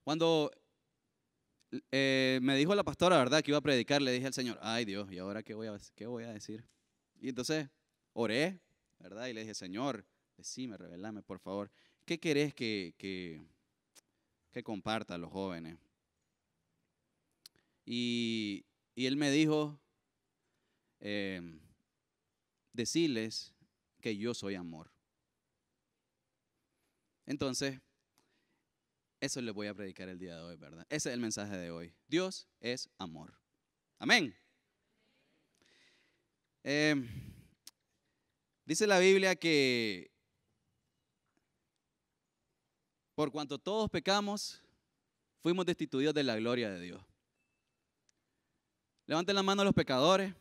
Cuando me dijo la pastora, ¿verdad?, que iba a predicar, le dije al Señor, ay Dios, ¿y ahora qué voy a decir? Y entonces oré, ¿verdad? Y le dije, Señor, decime, revelame, por favor, ¿qué querés que comparta a los jóvenes? Y Él me dijo, decirles que yo soy amor. Entonces, eso les voy a predicar el día de hoy, ¿verdad? Ese es el mensaje de hoy. Dios es amor. Amén. Dice la Biblia que por cuanto todos pecamos, fuimos destituidos de la gloria de Dios. Levanten la mano a los pecadores.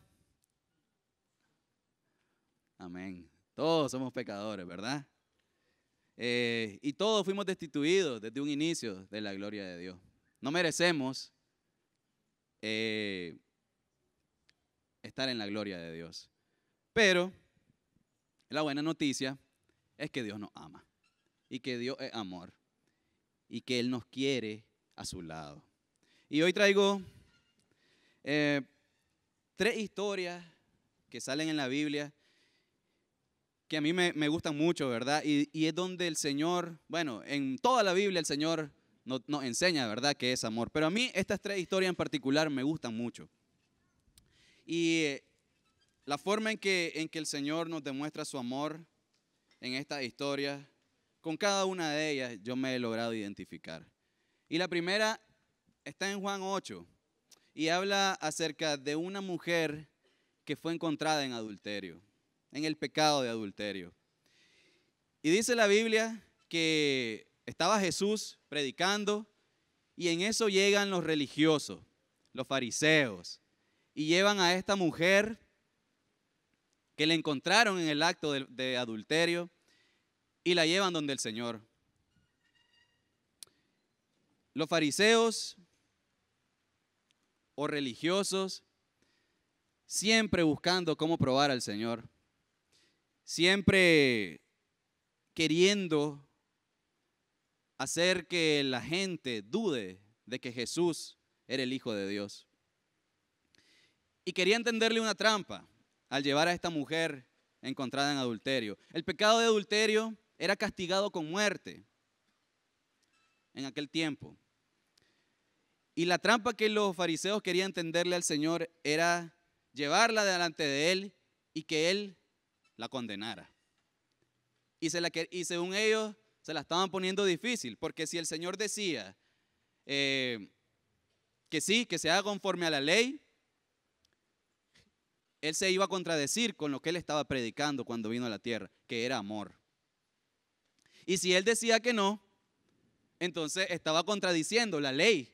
Amén. Todos somos pecadores, ¿verdad? Y todos fuimos destituidos desde un inicio de la gloria de Dios. No merecemos estar en la gloria de Dios. Pero la buena noticia es que Dios nos ama y que Dios es amor y que Él nos quiere a su lado. Y hoy traigo 3 historias que salen en la Biblia que a mí me gustan mucho, ¿verdad? Y es donde el Señor, bueno, en toda la Biblia el Señor nos enseña, ¿verdad?, que es amor. Pero a mí estas 3 historias en particular me gustan mucho. Y la forma en que el Señor nos demuestra su amor en estas historias, con cada una de ellas yo me he logrado identificar. Y la primera está en Juan 8 y habla acerca de una mujer que fue encontrada en adulterio, en el pecado de adulterio. Y dice la Biblia que estaba Jesús predicando y en eso llegan los religiosos, los fariseos, y llevan a esta mujer que le encontraron en el acto de adulterio y la llevan donde el Señor. Los fariseos o religiosos siempre buscando cómo probar al Señor, siempre queriendo hacer que la gente dude de que Jesús era el Hijo de Dios. Y querían tenderle una trampa al llevar a esta mujer encontrada en adulterio. El pecado de adulterio era castigado con muerte en aquel tiempo. Y la trampa que los fariseos querían tenderle al Señor era llevarla delante de Él y que Él la condenara. Y según ellos se la estaban poniendo difícil, porque si el Señor decía que sí, que se haga conforme a la ley, Él se iba a contradecir con lo que Él estaba predicando cuando vino a la tierra, que era amor. Y si Él decía que no, entonces estaba contradiciendo la ley.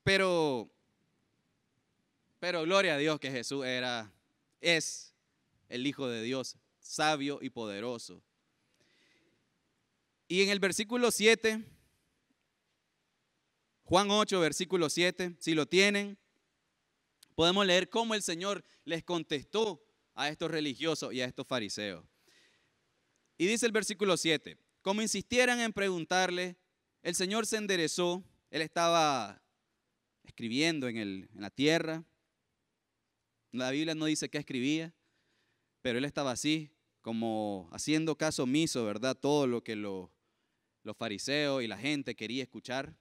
Pero gloria a Dios que Jesús es el Hijo de Dios, sabio y poderoso. Y en el versículo 7, Juan 8, versículo 7, si lo tienen, podemos leer cómo el Señor les contestó a estos religiosos y a estos fariseos. Y dice el versículo 7, como insistieran en preguntarle, el Señor se enderezó, Él estaba escribiendo en la tierra. La Biblia no dice qué escribía, pero Él estaba así, como haciendo caso omiso, ¿verdad? Todo lo que los fariseos y la gente quería escuchar.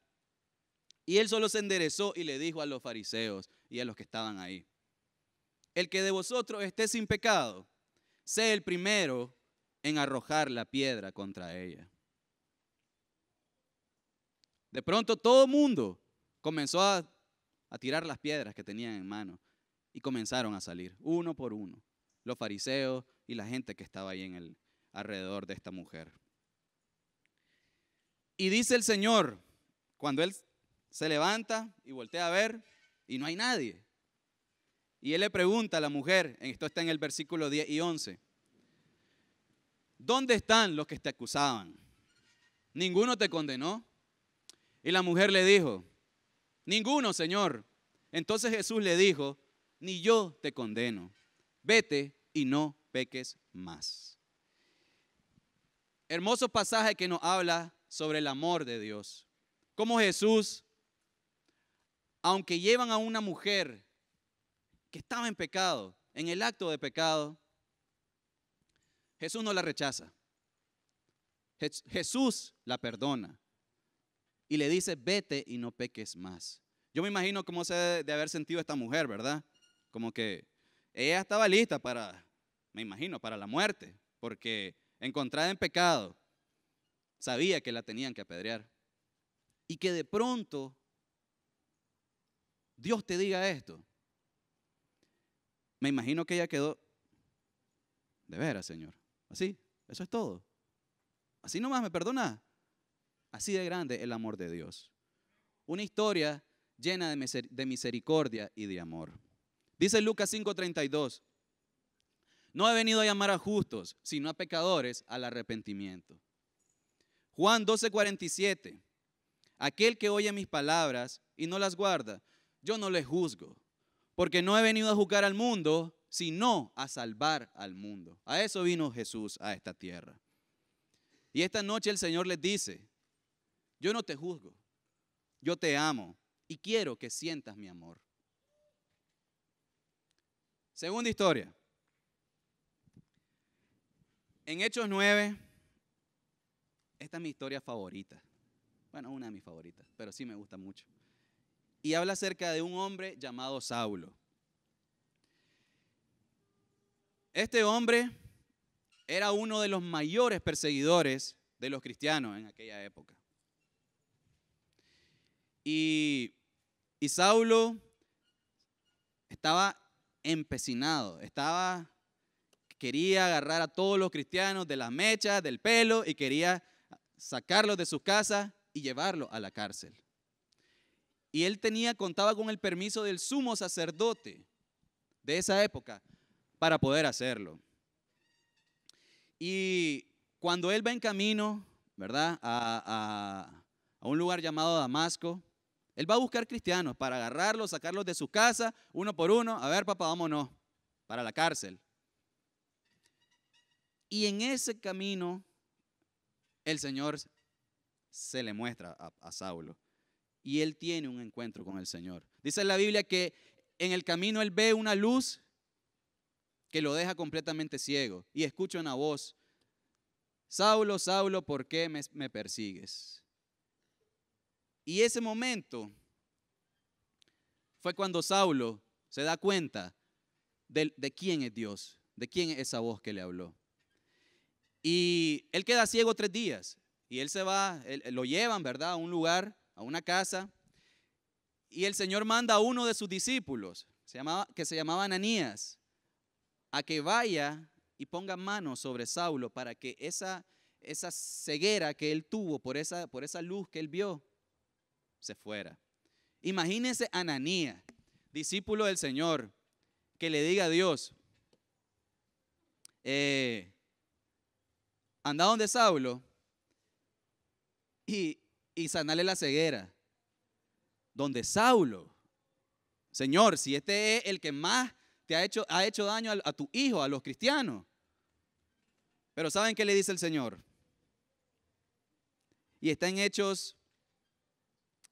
Y Él solo se enderezó y le dijo a los fariseos y a los que estaban ahí, el que de vosotros esté sin pecado, sea el primero en arrojar la piedra contra ella. De pronto todo el mundo comenzó a tirar las piedras que tenían en mano y comenzaron a salir uno por uno, los fariseos y la gente que estaba ahí alrededor de esta mujer. Y dice el Señor, cuando Él se levanta y voltea a ver y no hay nadie. Y Él le pregunta a la mujer, esto está en el versículo 10 y 11, ¿dónde están los que te acusaban? ¿Ninguno te condenó? Y la mujer le dijo, ninguno, Señor. Entonces Jesús le dijo, ni yo te condeno. Vete y no peques más. Hermoso pasaje que nos habla sobre el amor de Dios. Como Jesús, aunque llevan a una mujer que estaba en pecado, en el acto de pecado, Jesús no la rechaza. Jesús la perdona y le dice, vete y no peques más. Yo me imagino cómo se debe de haber sentido esta mujer, ¿verdad? Como que ella estaba lista para, me imagino, para la muerte, porque encontrada en pecado, sabía que la tenían que apedrear. Y que de pronto Dios te diga esto. Me imagino que ella quedó, de veras, Señor, así, eso es todo. Así nomás me perdona. Así de grande el amor de Dios. Una historia llena de misericordia y de amor. Dice Lucas 5:32, no he venido a llamar a justos, sino a pecadores al arrepentimiento. Juan 12:47, aquel que oye mis palabras y no las guarda, yo no le juzgo, porque no he venido a juzgar al mundo, sino a salvar al mundo. A eso vino Jesús a esta tierra. Y esta noche el Señor les dice, yo no te juzgo, yo te amo y quiero que sientas mi amor. Segunda historia. En Hechos 9, esta es mi historia favorita. Bueno, una de mis favoritas, pero sí me gusta mucho. Y habla acerca de un hombre llamado Saulo. Este hombre era uno de los mayores perseguidores de los cristianos en aquella época. Y Saulo estaba empecinado, quería agarrar a todos los cristianos de las mechas, del pelo, y quería sacarlos de sus casas y llevarlos a la cárcel. Y él contaba con el permiso del sumo sacerdote de esa época para poder hacerlo. Y cuando él va en camino, ¿verdad?, a un lugar llamado Damasco, él va a buscar cristianos para agarrarlos, sacarlos de su casa, uno por uno. A ver, papá, vámonos para la cárcel. Y en ese camino, el Señor se le muestra a Saulo. Y él tiene un encuentro con el Señor. Dice en la Biblia que en el camino él ve una luz que lo deja completamente ciego. Y escucha una voz, Saulo, Saulo, ¿por qué me persigues? Y ese momento fue cuando Saulo se da cuenta de quién es Dios, de quién es esa voz que le habló. Y él queda ciego 3 días y él se va, lo llevan, ¿verdad?, a un lugar, a una casa, y el Señor manda a uno de sus discípulos, que se llamaba Ananías, a que vaya y ponga manos sobre Saulo para que esa ceguera que él tuvo por esa luz que él vio se fuera. Imagínense Ananías, discípulo del Señor, que le diga a Dios, anda donde Saulo y sanale la ceguera. Donde Saulo, Señor, si este es el que más te ha hecho daño a tu hijo, a los cristianos. Pero ¿saben qué le dice el Señor? Y está en Hechos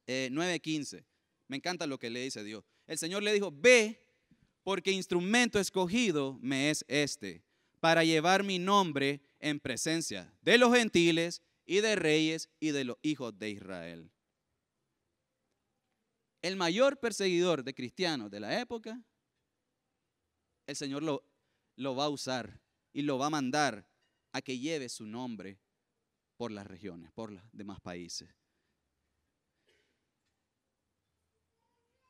9:15. Me encanta lo que le dice Dios. El Señor le dijo, ve, porque instrumento escogido me es este, para llevar mi nombre en presencia de los gentiles y de reyes y de los hijos de Israel. El mayor perseguidor de cristianos de la época, el Señor lo va a usar y lo va a mandar a que lleve su nombre por las regiones, por los demás países.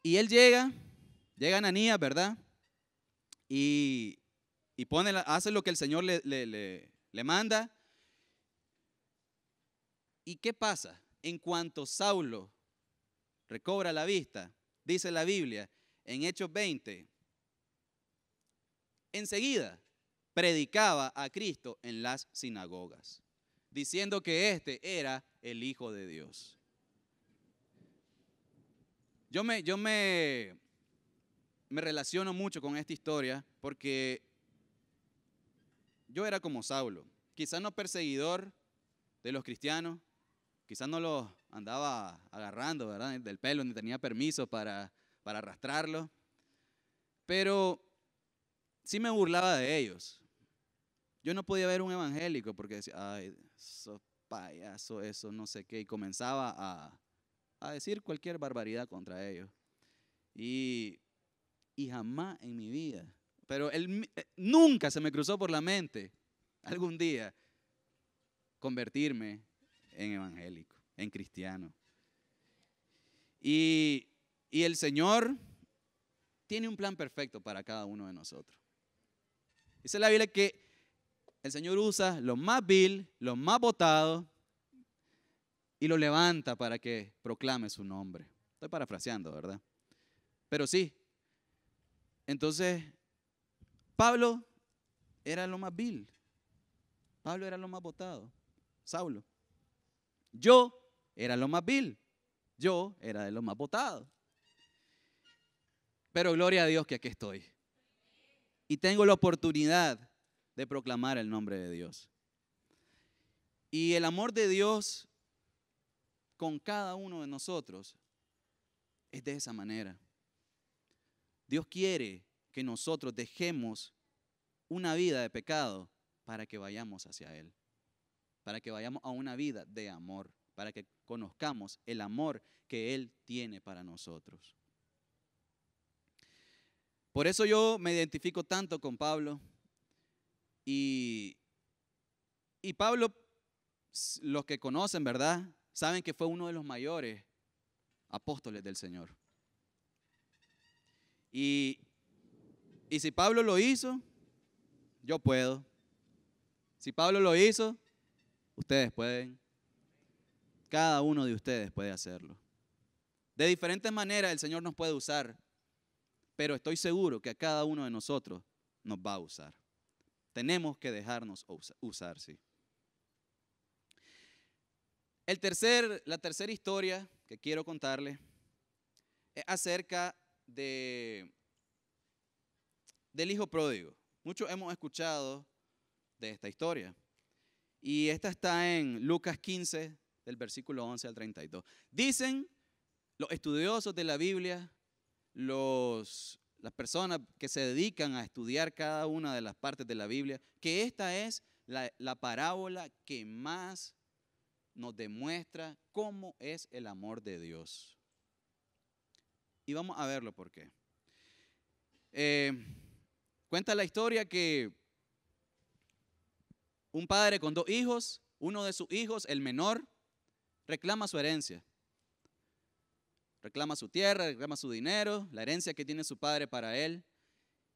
Y él llega Ananías, ¿verdad? Y hace lo que el Señor le manda. ¿Y qué pasa? En cuanto Saulo recobra la vista, dice la Biblia en Hechos 20, enseguida predicaba a Cristo en las sinagogas, diciendo que este era el Hijo de Dios. Yo me relaciono mucho con esta historia porque yo era como Saulo, quizás no perseguidor de los cristianos, quizás no los andaba agarrando, ¿verdad?, del pelo, ni tenía permiso para arrastrarlos, pero sí me burlaba de ellos. Yo no podía ver un evangélico porque decía, ay, esos payasos, eso no sé qué, y comenzaba a decir cualquier barbaridad contra ellos. Y jamás en mi vida, pero nunca se me cruzó por la mente algún día convertirme en evangélico, en cristiano. Y el Señor tiene un plan perfecto para cada uno de nosotros. Dice la Biblia que el Señor usa lo más vil, lo más botado y lo levanta para que proclame su nombre. Estoy parafraseando, ¿verdad? Pero sí. Entonces, Pablo era lo más vil. Pablo era lo más botado. Saulo. Yo era lo más vil. Yo era de lo más botado. Pero gloria a Dios que aquí estoy. Y tengo la oportunidad de proclamar el nombre de Dios. Y el amor de Dios con cada uno de nosotros es de esa manera. Dios quiere que nosotros dejemos una vida de pecado para que vayamos hacia Él. Para que vayamos a una vida de amor. Para que conozcamos el amor que Él tiene para nosotros. Por eso yo me identifico tanto con Pablo. Y Pablo, los que conocen, ¿verdad?, saben que fue uno de los mayores apóstoles del Señor. Y si Pablo lo hizo, yo puedo. Si Pablo lo hizo, ustedes pueden. Cada uno de ustedes puede hacerlo. De diferentes maneras el Señor nos puede usar, pero estoy seguro que a cada uno de nosotros nos va a usar. Tenemos que dejarnos usar, sí. La tercera historia que quiero contarles es acerca del hijo pródigo. Muchos hemos escuchado de esta historia. Y esta está en Lucas 15, del versículo 11 al 32. Dicen los estudiosos de la Biblia, las personas que se dedican a estudiar cada una de las partes de la Biblia, que esta es la parábola que más nos demuestra cómo es el amor de Dios. Y vamos a verlo por qué. Cuenta la historia que un padre con 2 hijos, uno de sus hijos, el menor, reclama su herencia. Reclama su tierra, reclama su dinero, la herencia que tiene su padre para él,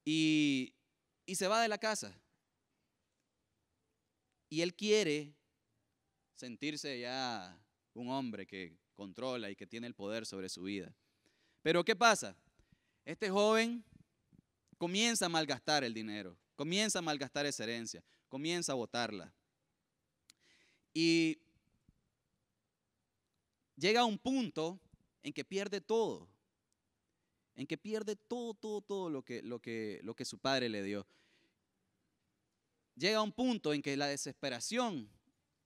y se va de la casa. Y él quiere sentirse ya un hombre que controla y que tiene el poder sobre su vida. Pero ¿qué pasa? Este joven comienza a malgastar el dinero, comienza a malgastar esa herencia, comienza a botarla. Y llega a un punto en que pierde todo, todo lo que su padre le dio. Llega a un punto en que la desesperación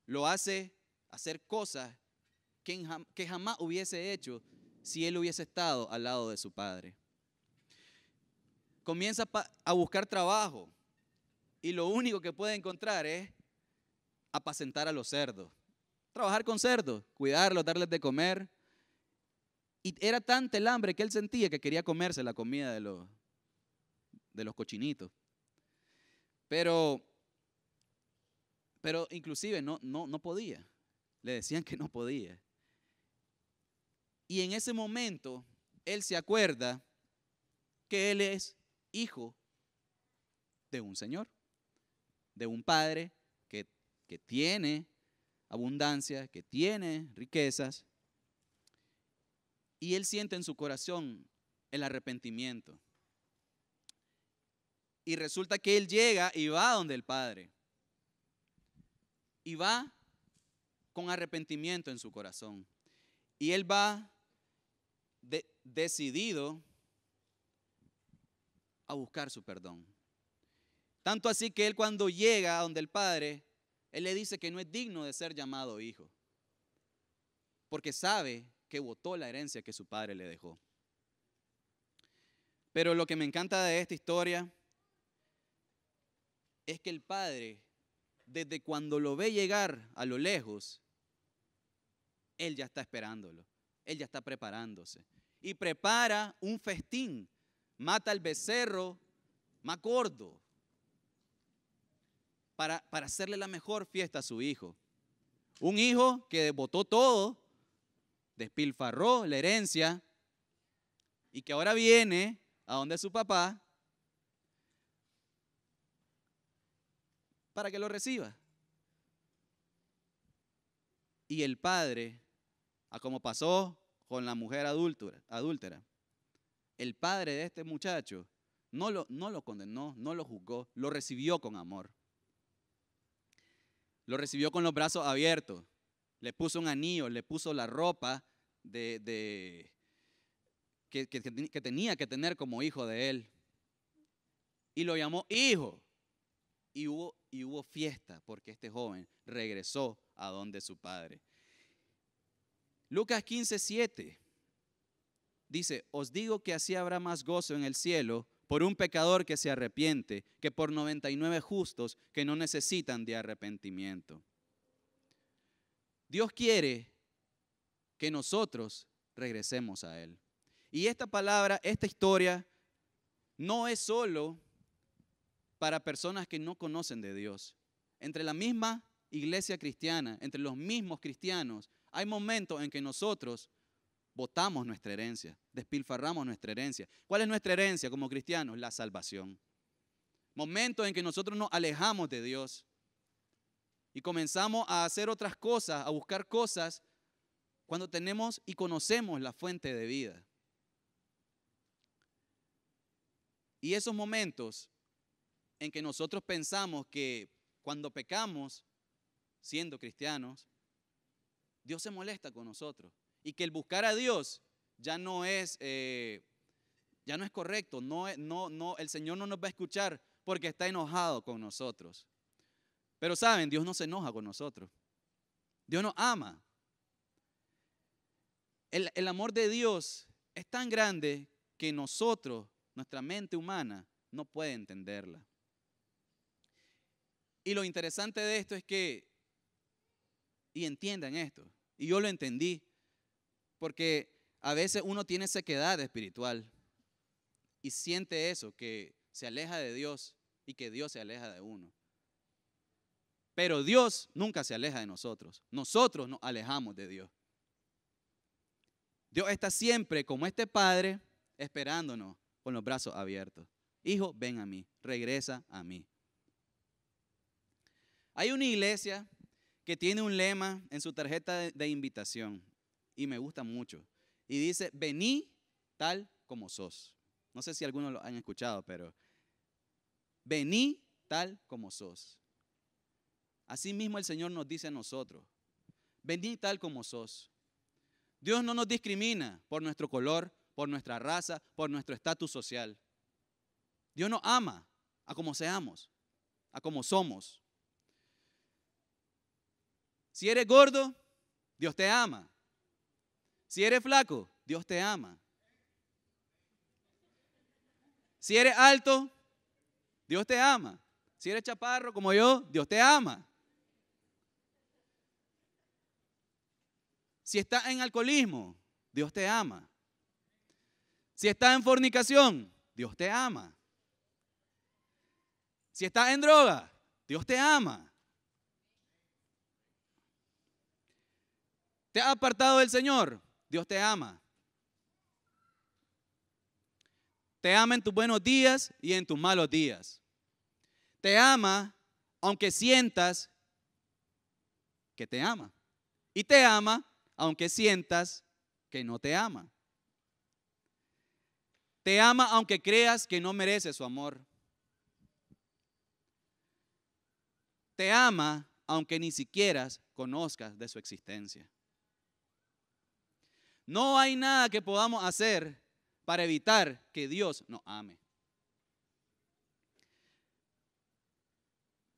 lo hace hacer cosas que jamás hubiese hecho si él hubiese estado al lado de su padre. Comienza a buscar trabajo y lo único que puede encontrar es apacentar a los cerdos. Trabajar con cerdos, cuidarlos, darles de comer. Y era tanta el hambre que él sentía que quería comerse la comida de los cochinitos. Pero inclusive no podía. Le decían que no podía. Y en ese momento, él se acuerda que él es hijo de un señor, de un padre que tiene abundancia, que tiene riquezas. Y él siente en su corazón el arrepentimiento. Y resulta que él llega y va donde el padre. Y va con arrepentimiento en su corazón. Y él va decidido a buscar su perdón. Tanto así que él cuando llega a donde el padre, él le dice que no es digno de ser llamado hijo, porque sabe que botó la herencia que su padre le dejó. Pero lo que me encanta de esta historia es que el padre, desde cuando lo ve llegar a lo lejos, él ya está esperándolo, él ya está preparándose y prepara un festín, mata al becerro más gordo para hacerle la mejor fiesta a su hijo. Un hijo que botó todo, despilfarró la herencia y que ahora viene a donde su papá para que lo reciba. Y el padre, a como pasó con la mujer adúltera, el padre de este muchacho no lo condenó, no lo juzgó, lo recibió con amor. Lo recibió con los brazos abiertos, le puso un anillo, le puso la ropa que tenía que tener como hijo de él. Y lo llamó hijo. Y hubo fiesta porque este joven regresó a donde su padre. Lucas 15:7 dice, os digo que así habrá más gozo en el cielo por un pecador que se arrepiente que por 99 justos que no necesitan de arrepentimiento. Dios quiere que nosotros regresemos a Él. Y esta palabra, esta historia, no es solo para personas que no conocen de Dios. Entre la misma iglesia cristiana, entre los mismos cristianos, hay momentos en que nosotros botamos nuestra herencia, despilfarramos nuestra herencia. ¿Cuál es nuestra herencia como cristianos? La salvación. Momentos en que nosotros nos alejamos de Dios y comenzamos a hacer otras cosas, a buscar cosas cuando tenemos y conocemos la fuente de vida. Y esos momentos en que nosotros pensamos que cuando pecamos, siendo cristianos, Dios se molesta con nosotros. Y que el buscar a Dios ya no es correcto. El Señor no nos va a escuchar porque está enojado con nosotros. Pero saben, Dios no se enoja con nosotros. Dios nos ama. El amor de Dios es tan grande que nosotros, nuestra mente humana, no puede entenderla. Y lo interesante de esto es que, y entiendan esto, y yo lo entendí, porque a veces uno tiene sequedad espiritual y siente eso, que se aleja de Dios y que Dios se aleja de uno. Pero Dios nunca se aleja de nosotros. Nosotros nos alejamos de Dios. Dios está siempre como este padre esperándonos con los brazos abiertos. Hijo, ven a mí, regresa a mí. Hay una iglesia que tiene un lema en su tarjeta de invitación y me gusta mucho. Y dice, vení tal como sos. No sé si algunos lo han escuchado, pero vení tal como sos. Así mismo el Señor nos dice a nosotros, vení tal como sos. Dios no nos discrimina por nuestro color, por nuestra raza, por nuestro estatus social. Dios nos ama a como seamos, a como somos. Si eres gordo, Dios te ama. Si eres flaco, Dios te ama. Si eres alto, Dios te ama. Si eres chaparro como yo, Dios te ama. Si estás en alcoholismo, Dios te ama. Si estás en fornicación, Dios te ama. Si estás en droga, Dios te ama. ¿Te has apartado del Señor? Dios te ama. Te ama en tus buenos días y en tus malos días. Te ama aunque sientas que te ama. Y te ama aunque sientas que no te ama. Te ama aunque creas que no mereces su amor. Te ama aunque ni siquiera conozcas de su existencia. No hay nada que podamos hacer para evitar que Dios nos ame.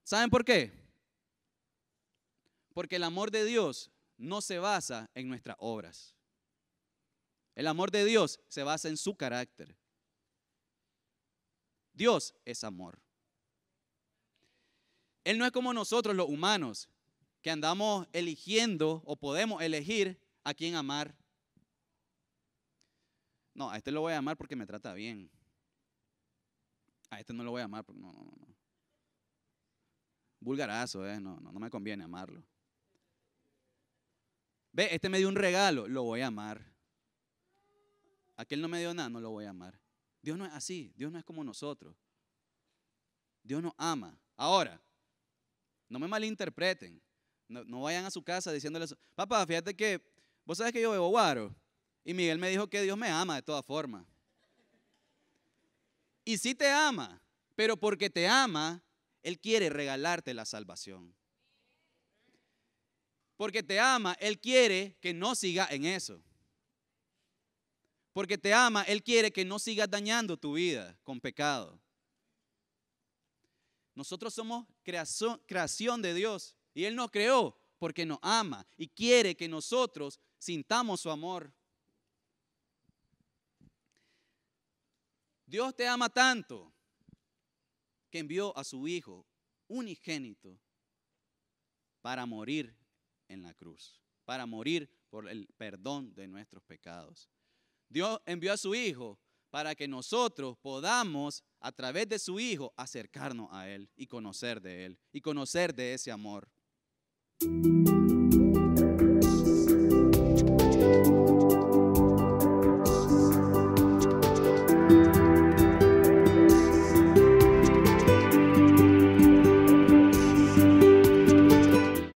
¿Saben por qué? Porque el amor de Dios no se basa en nuestras obras. El amor de Dios se basa en su carácter. Dios es amor. Él no es como nosotros los humanos, que andamos eligiendo o podemos elegir a quién amar. No, a este lo voy a amar porque me trata bien. A este no lo voy a amar porque no. Vulgarazo, no me conviene amarlo. Ve, este me dio un regalo, lo voy a amar. Aquel no me dio nada, no lo voy a amar. Dios no es así, Dios no es como nosotros. Dios nos ama. Ahora, no me malinterpreten. No vayan a su casa diciéndoles, papá, fíjate que, vos sabes que yo bebo guaro. Y Miguel me dijo que Dios me ama de todas formas. Y sí te ama, pero porque te ama, Él quiere regalarte la salvación. Porque te ama, Él quiere que no sigas en eso. Porque te ama, Él quiere que no sigas dañando tu vida con pecado. Nosotros somos creación de Dios y Él nos creó porque nos ama y quiere que nosotros sintamos su amor. Dios te ama tanto que envió a su Hijo unigénito para morir en la cruz, para morir por el perdón de nuestros pecados. Dios envió a su Hijo para que nosotros podamos, a través de su Hijo, acercarnos a Él y conocer de Él y conocer de ese amor.